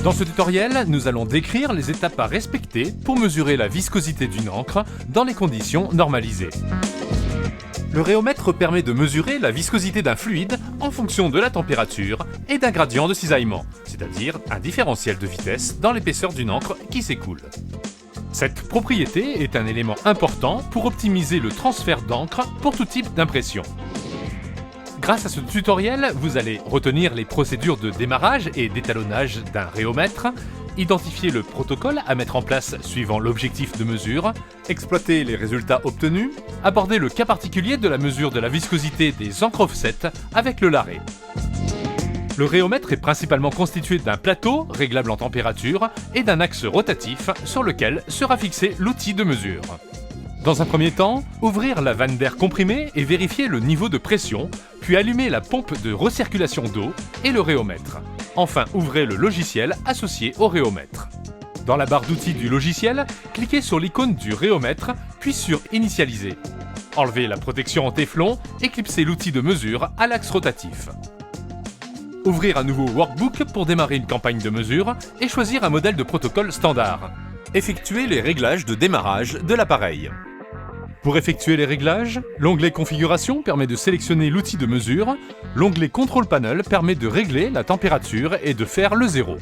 Dans ce tutoriel, nous allons décrire les étapes à respecter pour mesurer la viscosité d'une encre dans les conditions normalisées. Le rhéomètre permet de mesurer la viscosité d'un fluide en fonction de la température et d'un gradient de cisaillement, c'est-à-dire un différentiel de vitesse dans l'épaisseur d'une encre qui s'écoule. Cette propriété est un élément important pour optimiser le transfert d'encre pour tout type d'impression. Grâce à ce tutoriel, vous allez retenir les procédures de démarrage et d'étalonnage d'un rhéomètre, identifier le protocole à mettre en place suivant l'objectif de mesure, exploiter les résultats obtenus, aborder le cas particulier de la mesure de la viscosité des encres offset avec le larré. Le rhéomètre est principalement constitué d'un plateau réglable en température et d'un axe rotatif sur lequel sera fixé l'outil de mesure. Dans un premier temps, ouvrir la vanne d'air comprimée et vérifier le niveau de pression, puis allumer la pompe de recirculation d'eau et le rhéomètre. Enfin, ouvrez le logiciel associé au rhéomètre. Dans la barre d'outils du logiciel, cliquez sur l'icône du rhéomètre, puis sur Initialiser. Enlevez la protection en téflon et clipsez l'outil de mesure à l'axe rotatif. Ouvrir un nouveau workbook pour démarrer une campagne de mesure et choisir un modèle de protocole standard. Effectuez les réglages de démarrage de l'appareil. Pour effectuer les réglages, l'onglet Configuration permet de sélectionner l'outil de mesure, l'onglet Control Panel permet de régler la température et de faire le zéro.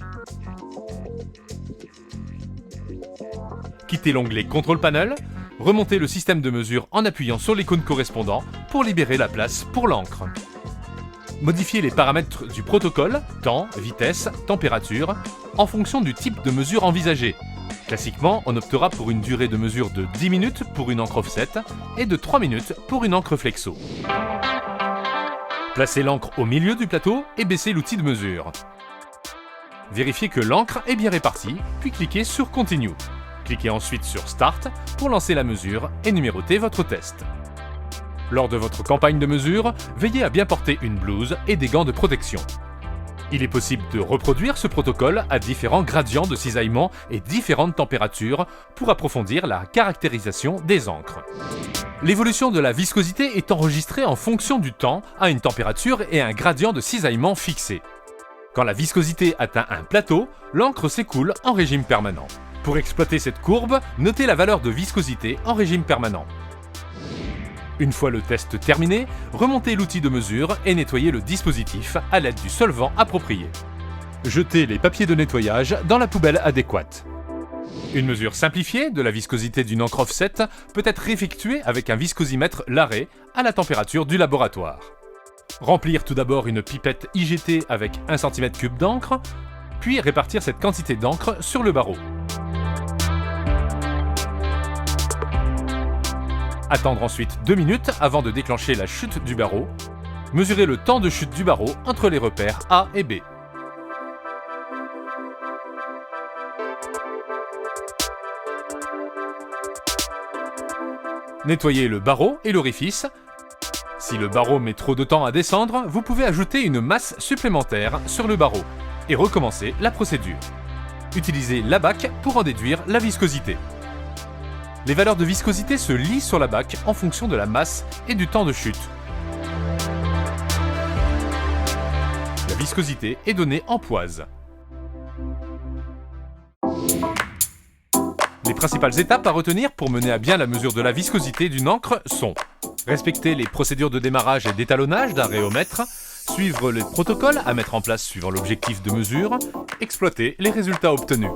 Quittez l'onglet Control Panel, remontez le système de mesure en appuyant sur l'icône correspondant pour libérer la place pour l'encre. Modifiez les paramètres du protocole, temps, vitesse, température, en fonction du type de mesure envisagé. Classiquement, on optera pour une durée de mesure de 10 minutes pour une encre offset et de 3 minutes pour une encre flexo. Placez l'encre au milieu du plateau et baissez l'outil de mesure. Vérifiez que l'encre est bien répartie, puis cliquez sur Continue. Cliquez ensuite sur Start pour lancer la mesure et numéroter votre test. Lors de votre campagne de mesure, veillez à bien porter une blouse et des gants de protection. Il est possible de reproduire ce protocole à différents gradients de cisaillement et différentes températures pour approfondir la caractérisation des encres. L'évolution de la viscosité est enregistrée en fonction du temps à une température et un gradient de cisaillement fixé. Quand la viscosité atteint un plateau, l'encre s'écoule en régime permanent. Pour exploiter cette courbe, notez la valeur de viscosité en régime permanent. Une fois le test terminé, remontez l'outil de mesure et nettoyez le dispositif à l'aide du solvant approprié. Jetez les papiers de nettoyage dans la poubelle adéquate. Une mesure simplifiée de la viscosité d'une encre offset peut être effectuée avec un viscosimètre Larré à la température du laboratoire. Remplir tout d'abord une pipette IGT avec 1 cm3 d'encre, puis répartir cette quantité d'encre sur le barreau. Attendre ensuite 2 minutes avant de déclencher la chute du barreau. Mesurez le temps de chute du barreau entre les repères A et B. Nettoyez le barreau et l'orifice. Si le barreau met trop de temps à descendre, vous pouvez ajouter une masse supplémentaire sur le barreau et recommencer la procédure. Utilisez l'abac pour en déduire la viscosité. Les valeurs de viscosité se lient sur la bac en fonction de la masse et du temps de chute. La viscosité est donnée en poise. Les principales étapes à retenir pour mener à bien la mesure de la viscosité d'une encre sont: respecter les procédures de démarrage et d'étalonnage d'un rhéomètre, suivre les protocoles à mettre en place suivant l'objectif de mesure, exploiter les résultats obtenus.